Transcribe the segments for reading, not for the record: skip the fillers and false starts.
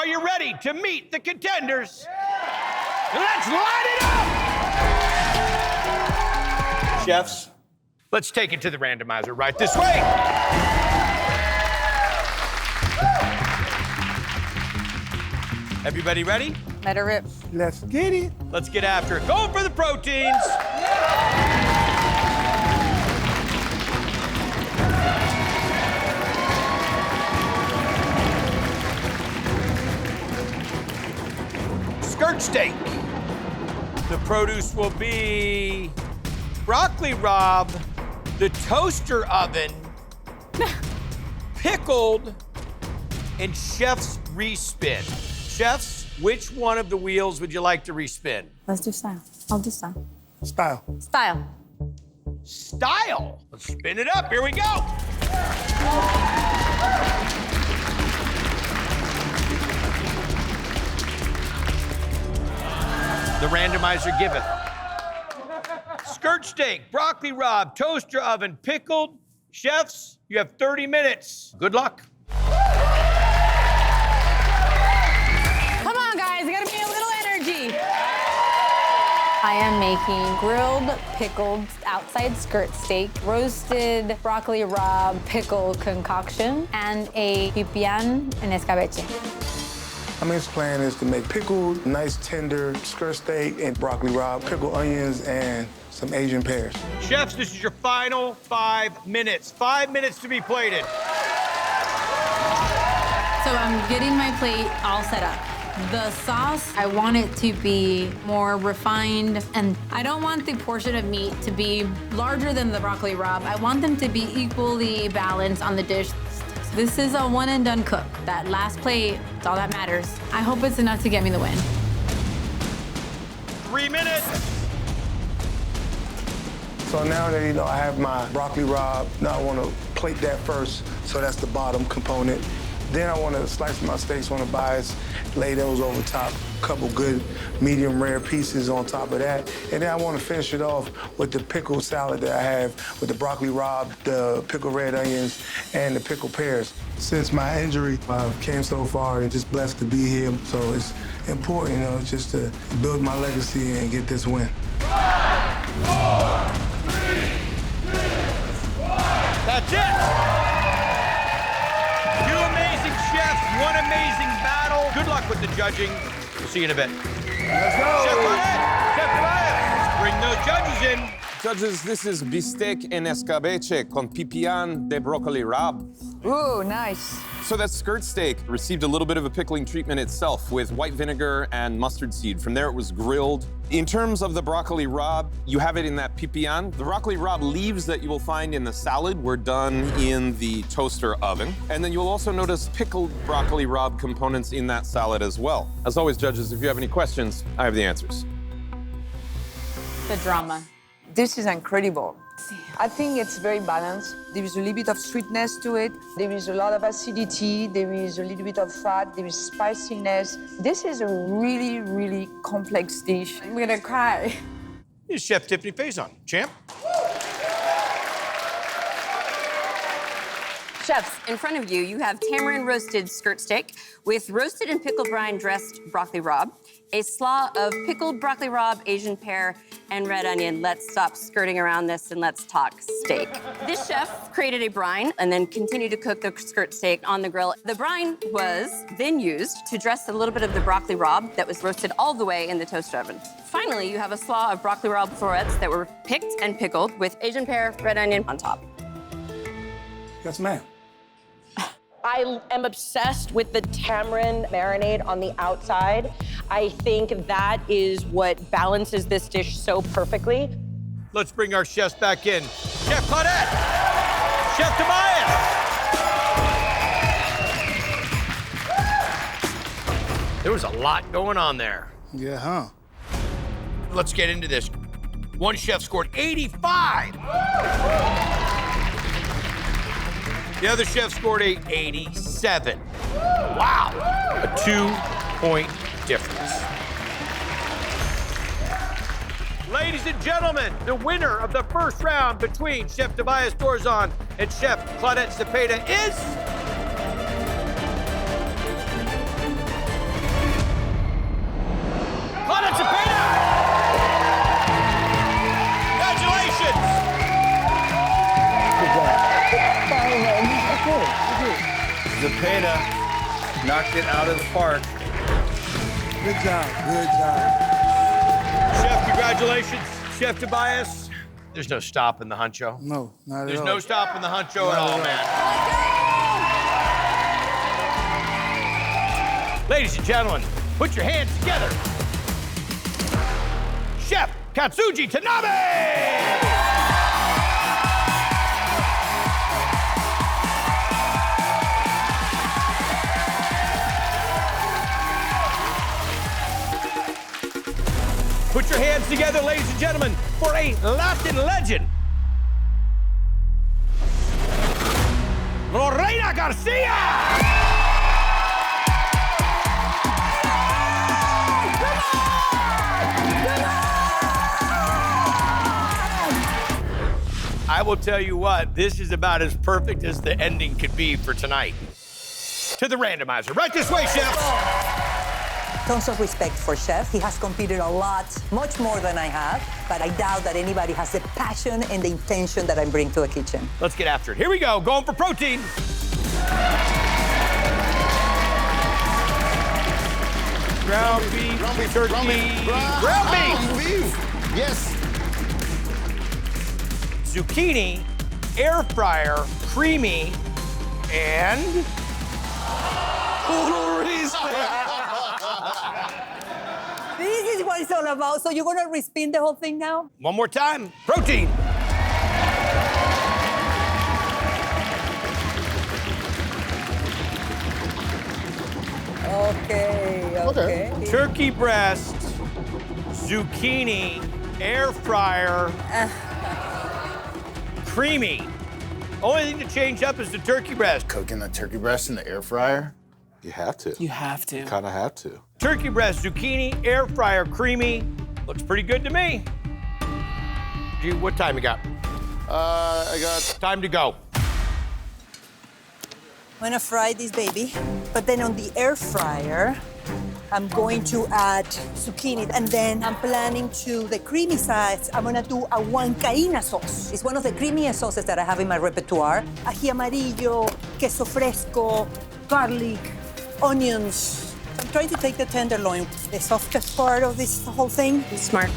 Are you ready to meet the contenders? Let's light it up! Chefs, let's take it to the randomizer right this way. Everybody ready? Let her rip. Let's get it. Let's get after it. Go for the proteins. Skirt steak. The produce will be broccoli rabe, the toaster oven, pickled, and chef's respin. Chefs, which one of the wheels would you like to respin? Let's do style. I'll do style. Style. Style. Style. Let's spin it up. Here we go. The randomizer giveth. Skirt steak, broccoli rabe, toaster oven, pickled. Chefs, you have 30 minutes. Good luck. Come on, guys. Gotta be a little energy. I am making grilled, pickled outside skirt steak, roasted broccoli rabe, pickle concoction, and a pipián en escabeche. My main plan is to make pickled, nice tender skirt steak and broccoli rabe, pickled onions, and some Asian pears. Chefs, this is your final 5 minutes. 5 minutes to be plated. So I'm getting my plate all set up. The sauce, I want it to be more refined, and I don't want the portion of meat to be larger than the broccoli rabe. I want them to be equally balanced on the dish. This is a one and done cook. That last plate, it's all that matters. I hope it's enough to get me the win. 3 minutes. So now that I have my broccoli rabe, now I want to plate that first, so that's the bottom component. Then I want to slice my steaks on the bias, lay those over top, a couple good medium rare pieces on top of that. And then I want to finish it off with the pickled salad that I have with the broccoli rabe, the pickled red onions, and the pickled pears. Since my injury, I've came so far and just blessed to be here. So it's important, just to build my legacy and get this win. 5, 4, 3, 2, 1. That's it. One amazing battle. Good luck with the judging. We'll see you in a bit. Let's go. Chef Claudette, Chef Tobias, bring those judges in. Judges, this is bistec en escabeche con pipián de broccoli rabe. Ooh, nice. So that skirt steak received a little bit of a pickling treatment itself with white vinegar and mustard seed. From there, it was grilled. In terms of the broccoli rabe, you have it in that pipián. The broccoli rabe leaves that you will find in the salad were done in the toaster oven. And then you'll also notice pickled broccoli rabe components in that salad as well. As always, judges, if you have any questions, I have the answers. The drama. This is incredible. I think it's very balanced. There is a little bit of sweetness to it. There is a lot of acidity. There is a little bit of fat. There is spiciness. This is a really, really complex dish. I'm gonna cry. Here's Chef Tiffany Faison. Champ. Chefs, in front of you, you have tamarind roasted skirt steak with roasted and pickle brine dressed broccoli rabe, a slaw of pickled broccoli rabe, Asian pear, and red onion. Let's stop skirting around this and let's talk steak. This chef created a brine and then continued to cook the skirt steak on the grill. The brine was then used to dress a little bit of the broccoli rabe that was roasted all the way in the toaster oven. Finally, you have a slaw of broccoli rabe florets that were picked and pickled with Asian pear, red onion on top. Yes, ma'am. I am obsessed with the tamarind marinade on the outside. I think that is what balances this dish so perfectly. Let's bring our chefs back in. Chef Claudette, Chef Tobias. There was a lot going on there. Yeah, huh? Let's get into this. One chef scored 85. The other chef scored a 87. Wow, a 2-point difference. Ladies and gentlemen, the winner of the first round between Chef Tobias Dorzan and Chef Claudette Cepeda is... Knocked it out of the park. Good job, good job. Chef, congratulations. Chef Tobias. There's no stopping the huncho. No, not at all. There's no stopping the huncho at all, man. Ladies and gentlemen, put your hands together. Chef Katsuji Tanabe! Put your hands together, ladies and gentlemen, for a Latin legend. Lorena Garcia! I will tell you what, this is about as perfect as the ending could be for tonight. To the randomizer. Right this way, Chef. Tons of respect for Chef. He has competed a lot, much more than I have, but I doubt that anybody has the passion and the intention that I bring to a kitchen. Let's get after it. Here we go, going for protein. Ground beef, turkey, ground beef. Yes. Zucchini, air fryer, creamy, and Total respect. This is what it's all about. So you're gonna respin the whole thing now? one more time, protein. Okay. Turkey breast, zucchini, air fryer, creamy. Only thing to change up is the turkey breast. Cooking the turkey breast in the air fryer? You have to. You have to. Kind of have to. Turkey breast, zucchini, air fryer, creamy. Looks pretty good to me. Gee, what time you got? I got Time to go. I'm gonna fry this baby, but then on the air fryer, I'm going to add zucchini, and then I'm planning to the creamy sides. I'm gonna do a huancaína sauce. It's one of the creamiest sauces that I have in my repertoire. Ají amarillo, queso fresco, garlic, onions. I'm trying to take the tenderloin, the softest part of this whole thing. Smart.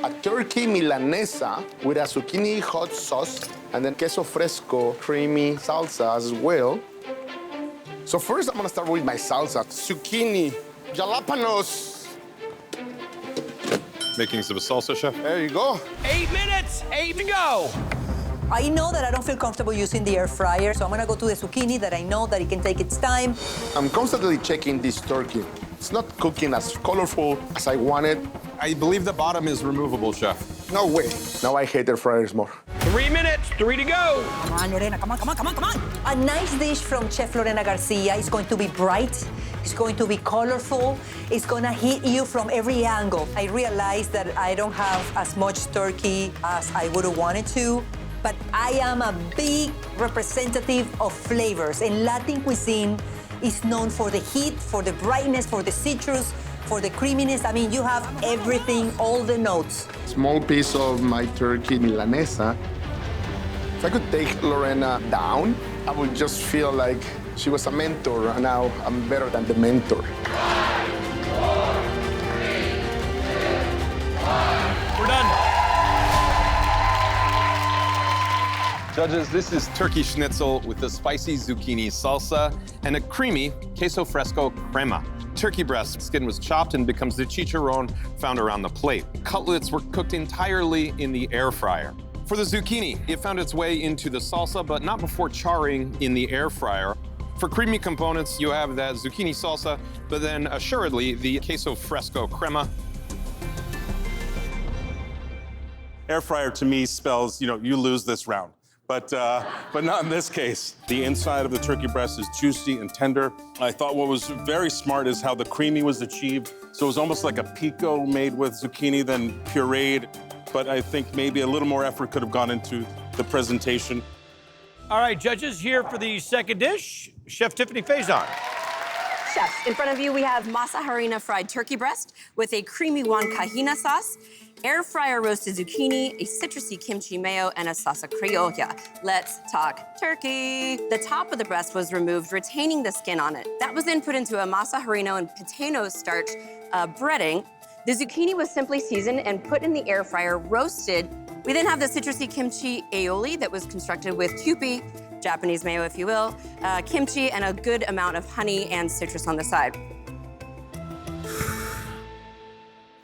a turkey milanesa with a zucchini hot sauce and then queso fresco creamy salsa as well. So first I'm gonna start with my salsa. Zucchini, jalapenos. Making some salsa, chef? There you go. 8 minutes, 8 to go. I know that I don't feel comfortable using the air fryer, so I'm gonna go to the zucchini that I know that it can take its time. I'm constantly checking this turkey. It's not cooking as colorful as I wanted. I believe the bottom is removable, chef. No way. Now I hate air fryers more. 3 minutes, 3 to go. Come on, Lorena, come on, come on, come on, come on. A nice dish from Chef Lorena Garcia is going to be bright, it's going to be colorful, it's gonna hit you from every angle. I realize that I don't have as much turkey as I would have wanted to, but I am a big representative of flavors, and Latin cuisine is known for the heat, for the brightness, for the citrus, for the creaminess. I mean, you have everything, all the notes. Small piece of my turkey milanesa. If I could take Lorena down, I would just feel like she was a mentor, and now I'm better than the mentor. We're done. Judges, this is turkey schnitzel with the spicy zucchini salsa and a creamy queso fresco crema. Turkey breast skin was chopped and becomes the chicharron found around the plate. Cutlets were cooked entirely in the air fryer. For the zucchini, it found its way into the salsa, but not before charring in the air fryer. For creamy components, you have that zucchini salsa, but then assuredly the queso fresco crema. Air fryer to me spells, you lose this round. But not in this case. The inside of the turkey breast is juicy and tender. I thought what was very smart is how the creamy was achieved. So it was almost like a pico made with zucchini, then pureed. But I think maybe a little more effort could have gone into the presentation. All right, judges, here for the second dish, Chef Tiffany Faison. Chefs, in front of you we have masa harina fried turkey breast with a creamy huancaína sauce, air fryer roasted zucchini, a citrusy kimchi mayo, and a salsa criolla. Let's talk turkey. The top of the breast was removed, retaining the skin on it. That was then put into a masa harina and potato starch breading. The zucchini was simply seasoned and put in the air fryer, roasted. We then have the citrusy kimchi aioli that was constructed with kewpie, Japanese mayo, if you will, kimchi, and a good amount of honey and citrus on the side.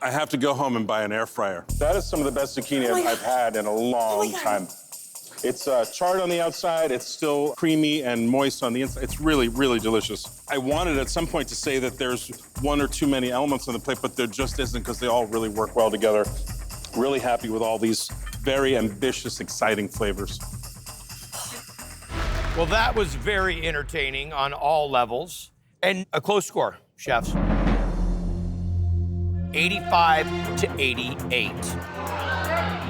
I have to go home and buy an air fryer. That is some of the best zucchini I've had in a long time. It's charred on the outside, it's still creamy and moist on the inside. It's really, really delicious. I wanted at some point to say that there's one or too many elements on the plate, but there just isn't because they all really work well together. Really happy with all these very ambitious, exciting flavors. Well, that was very entertaining on all levels. And a close score, chefs. 85 to 88.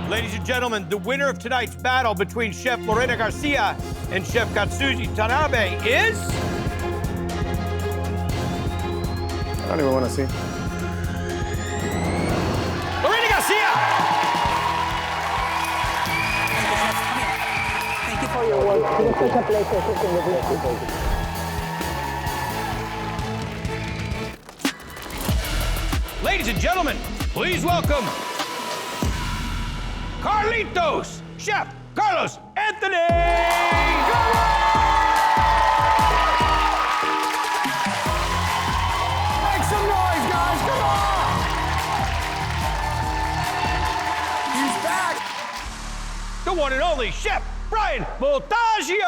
Ladies and gentlemen, the winner of tonight's battle between Chef Lorena Garcia and Chef Katsuji Tanabe is... I don't even want to see. Lorena Garcia! Thank you for your work. It's such a pleasure cooking with you. Ladies and gentlemen, please welcome Carlitos, Chef Carlos Anthony! Make some noise, guys, come on! He's back! The one and only Chef Brian Voltaggio!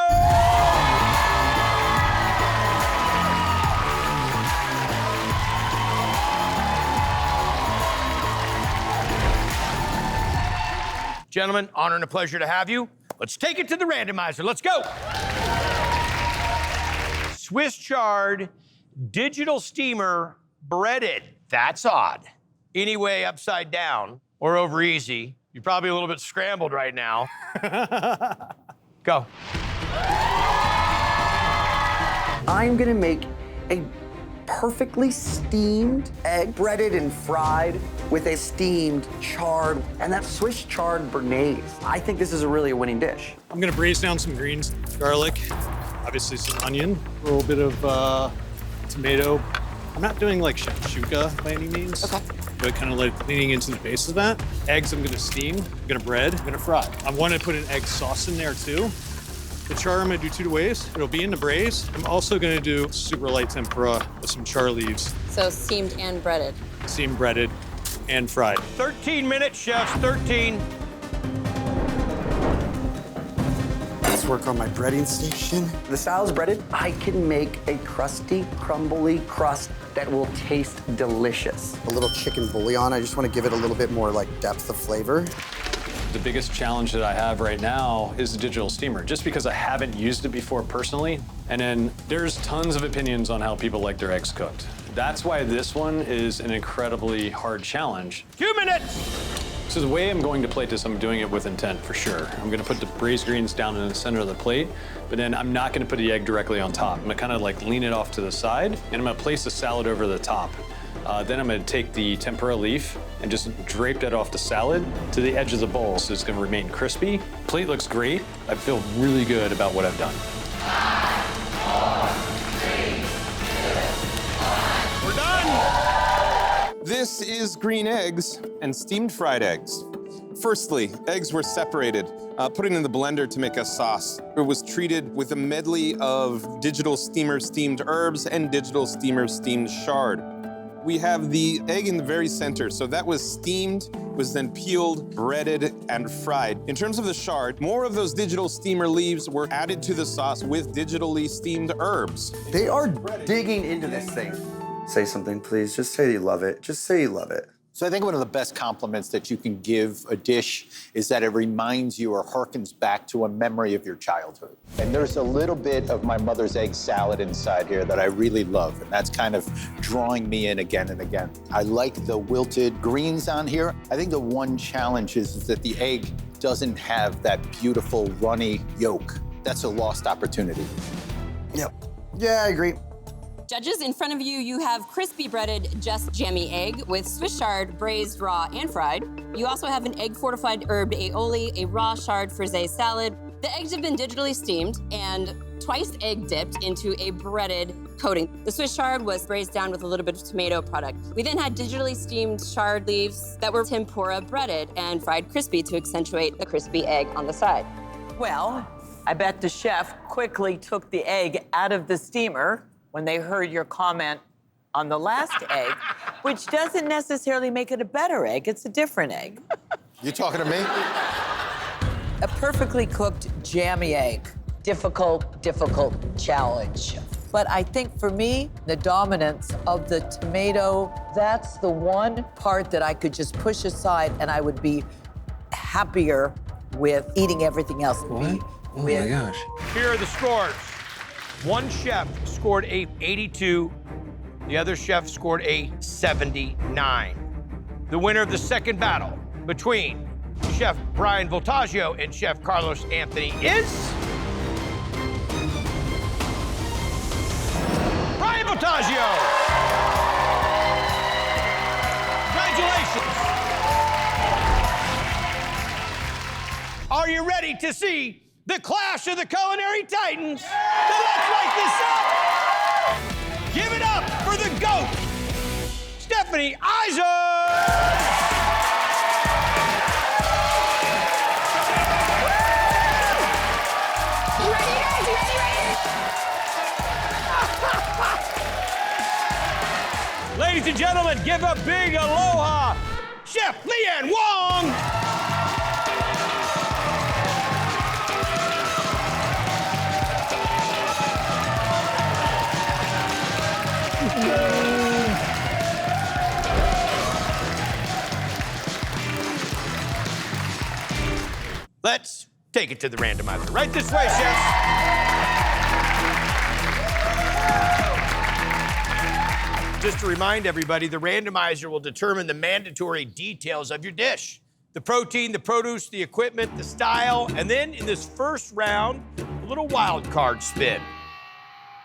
Gentlemen, honor and a pleasure to have you. Let's take it to the randomizer. Let's go. Swiss chard, digital steamer, breaded. That's odd. Anyway, upside down or over easy. You're probably a little bit scrambled right now. Go. I'm gonna make a perfectly steamed egg, breaded and fried with a steamed chard, and that Swiss chard béarnaise. I think this is really a winning dish. I'm gonna braise down some greens, garlic, obviously some onion, a little bit of tomato. I'm not doing like shakshuka by any means, but kind of like leaning into the base of that. Eggs I'm gonna steam, I'm gonna bread, I'm gonna fry. I wanna put an egg sauce in there too. The char I'm gonna do 2 ways. It'll be in the braise. I'm also gonna do super light tempura with some char leaves. So steamed and breaded. Steamed, breaded, and fried. 13 minutes, chefs, 13. Let's work on my breading station. The style's breaded. I can make a crusty, crumbly crust that will taste delicious. A little chicken bouillon. I just want to give it a little bit more like depth of flavor. The biggest challenge that I have right now is the digital steamer, just because I haven't used it before personally. And then there's tons of opinions on how people like their eggs cooked. That's why this one is an incredibly hard challenge. 2 minutes! So the way I'm going to plate this, I'm doing it with intent for sure. I'm gonna put the braised greens down in the center of the plate, but then I'm not gonna put the egg directly on top. I'm gonna kind of like lean it off to the side, and I'm gonna place the salad over the top. Then I'm gonna take the tempura leaf and just drape that off the salad to the edge of the bowl so it's gonna remain crispy. Plate looks great. I feel really good about what I've done. 5, 4, 3, 2, 1. We're done! This is green eggs and steamed fried eggs. Firstly, eggs were separated, put it in the blender to make a sauce. It was treated with a medley of digital steamer steamed herbs and digital steamer steamed chard. We have the egg in the very center, so that was steamed, was then peeled, breaded, and fried. In terms of the chard, more of those digital steamer leaves were added to the sauce with digitally steamed herbs. They are digging into this thing. Say something, please. Just say you love it. Just say you love it. So I think one of the best compliments that you can give a dish is that it reminds you or harkens back to a memory of your childhood. And there's a little bit of my mother's egg salad inside here that I really love, and that's kind of drawing me in again and again. I like the wilted greens on here. I think the one challenge is that the egg doesn't have that beautiful runny yolk. That's a lost opportunity. Yep. Yeah, I agree. Judges, in front of you, you have crispy breaded just jammy egg with Swiss chard, braised raw and fried. You also have an egg fortified herbed aioli, a raw chard frisee salad. The eggs have been digitally steamed and twice egg dipped into a breaded coating. The Swiss chard was braised down with a little bit of tomato product. We then had digitally steamed chard leaves that were tempura breaded and fried crispy to accentuate the crispy egg on the side. Well, I bet the chef quickly took the egg out of the steamer when they heard your comment on the last egg, which doesn't necessarily make it a better egg, it's a different egg. You talking to me? A perfectly cooked jammy egg. Difficult challenge. But I think for me, the dominance of the tomato, that's the one part that I could just push aside and I would be happier with eating everything else. What? Oh my gosh. Here are the scores. One chef scored a 82. The other chef scored a 79. The winner of the second battle between Chef Brian Voltaggio and Chef Carlos Anthony is... Brian Voltaggio! Congratulations! Are you ready to see the clash of the culinary titans? Then let's light this up! Give it up for the GOAT, Stephanie Eisen! Ladies and gentlemen, give a big aloha, Chef Leanne Wong! Let's take it to the randomizer. Right this way, chefs. Just to remind everybody, the randomizer will determine the mandatory details of your dish. The protein, the produce, the equipment, the style, and then in this first round, a little wild card spin.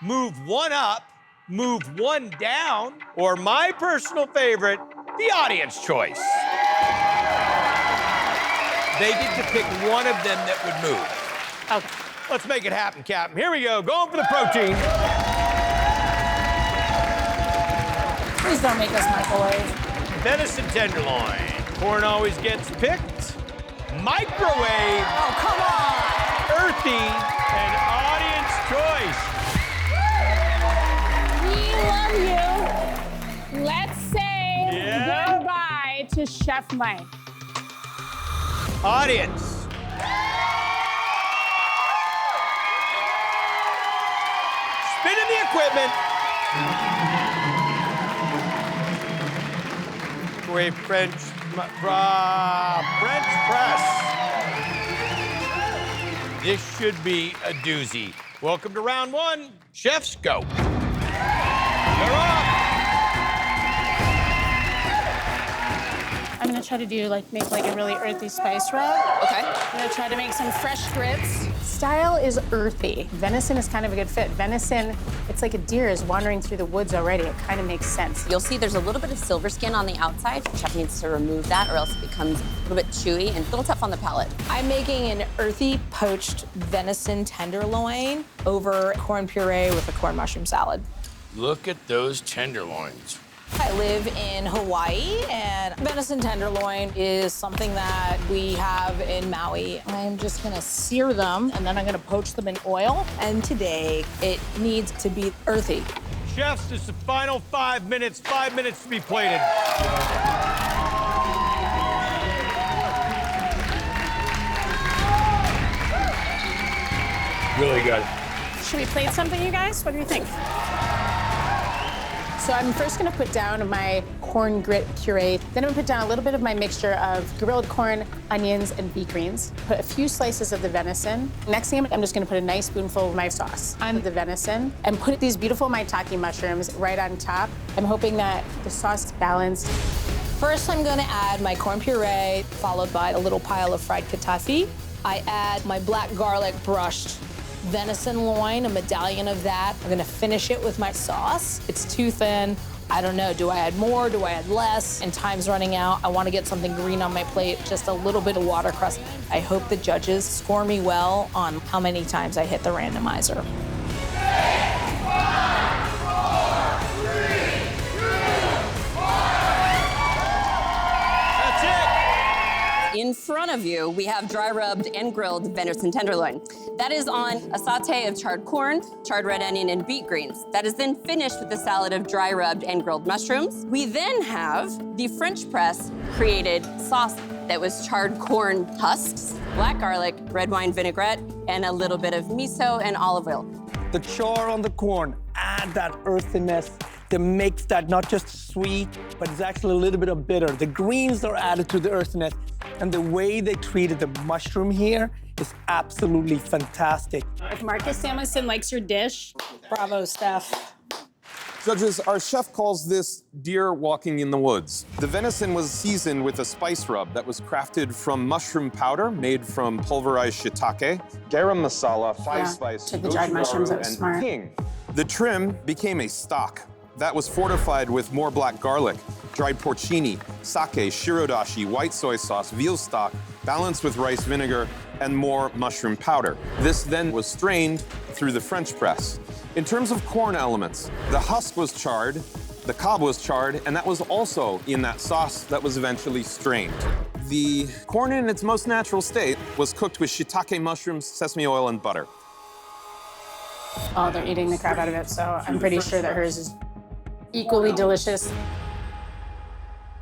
Move one up, move one down, or my personal favorite, the audience choice. They get to pick one of them that would move. Okay. Let's make it happen, Captain. Here we go, going for the protein. Please don't make us microwave. Venison tenderloin. Corn always gets picked. Microwave. Oh, come on. Earthy and audience choice. We love you. Let's say goodbye to Chef Mike. Audience. Spinning the equipment. French press. This should be a doozy. Welcome to round one. Chefs, go. They're off. I'm gonna try to make a really earthy spice rub. Okay. I'm gonna try to make some fresh grits. Style is earthy. Venison is kind of a good fit. Venison, it's like a deer is wandering through the woods already. It kind of makes sense. You'll see there's a little bit of silver skin on the outside. The chef needs to remove that or else it becomes a little bit chewy and a little tough on the palate. I'm making an earthy poached venison tenderloin over corn puree with a corn mushroom salad. Look at those tenderloins. I live in Hawaii, and venison tenderloin is something that we have in Maui. I'm just gonna sear them, and then I'm gonna poach them in oil. And today, it needs to be earthy. Chefs, it's the final 5 minutes. 5 minutes to be plated. Really good. Should we plate something, you guys? What do you think? So I'm first gonna put down my corn grit puree. Then I'm gonna put down a little bit of my mixture of grilled corn, onions, and beet greens. Put a few slices of the venison. Next thing, I'm just gonna put a nice spoonful of my sauce on the venison and put these beautiful maitake mushrooms right on top. I'm hoping that the sauce is balanced. First, I'm gonna add my corn puree, followed by a little pile of fried katafi. I add my black garlic brushed venison loin, a medallion of that. I'm gonna finish it with my sauce. It's too thin. I don't know, do I add more, do I add less? And time's running out. I wanna get something green on my plate, just a little bit of watercress. I hope the judges score me well on how many times I hit the randomizer. In front of you, we have dry rubbed and grilled venison tenderloin. That is on a sauté of charred corn, charred red onion, and beet greens. That is then finished with a salad of dry rubbed and grilled mushrooms. We then have the French press created sauce that was charred corn husks, black garlic, red wine vinaigrette, and a little bit of miso and olive oil. The char on the corn add that earthiness that makes that not just sweet, but it's actually a little bit of bitter. The greens are added to the earthiness, and the way they treated the mushroom here is absolutely fantastic. If Marcus Samuelson likes your dish, bravo, Steph. Judges, our chef calls this deer walking in the woods. The venison was seasoned with a spice rub that was crafted from mushroom powder made from pulverized shiitake, garam masala, five-spice, took the dried mushrooms, that was and smart. king. The trim became a stock that was fortified with more black garlic, dried porcini, sake, shirodashi, white soy sauce, veal stock, balanced with rice vinegar, and more mushroom powder. This then was strained through the French press. In terms of corn elements, the husk was charred, the cob was charred, and that was also in that sauce that was eventually strained. The corn in its most natural state was cooked with shiitake mushrooms, sesame oil, and butter. Oh, they're eating the crap out of it, so I'm pretty sure that hers is equally delicious.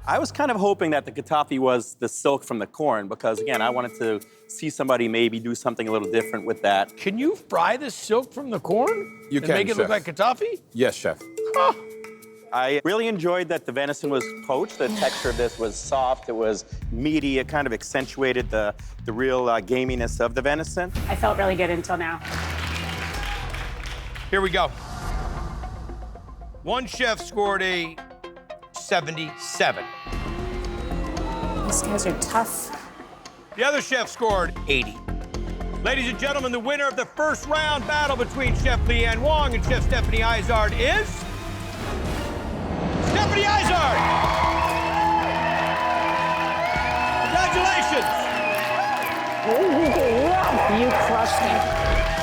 I was kind of hoping that the getafe was the silk from the corn because, again, I wanted to see somebody maybe do something a little different with that. Can you fry the silk from the corn? You and can, make it look like Chef. getafe? Yes, chef. Huh. I really enjoyed that the venison was poached. The texture of this was soft. It was meaty. It kind of accentuated the real gaminess of the venison. I felt really good until now. Here we go. One chef scored a 77. These guys are tough. The other chef scored 80. Ladies and gentlemen, the winner of the first round battle between Chef Leanne Wong and Chef Stephanie Izard is... Stephanie Izard! Congratulations! You crushed me.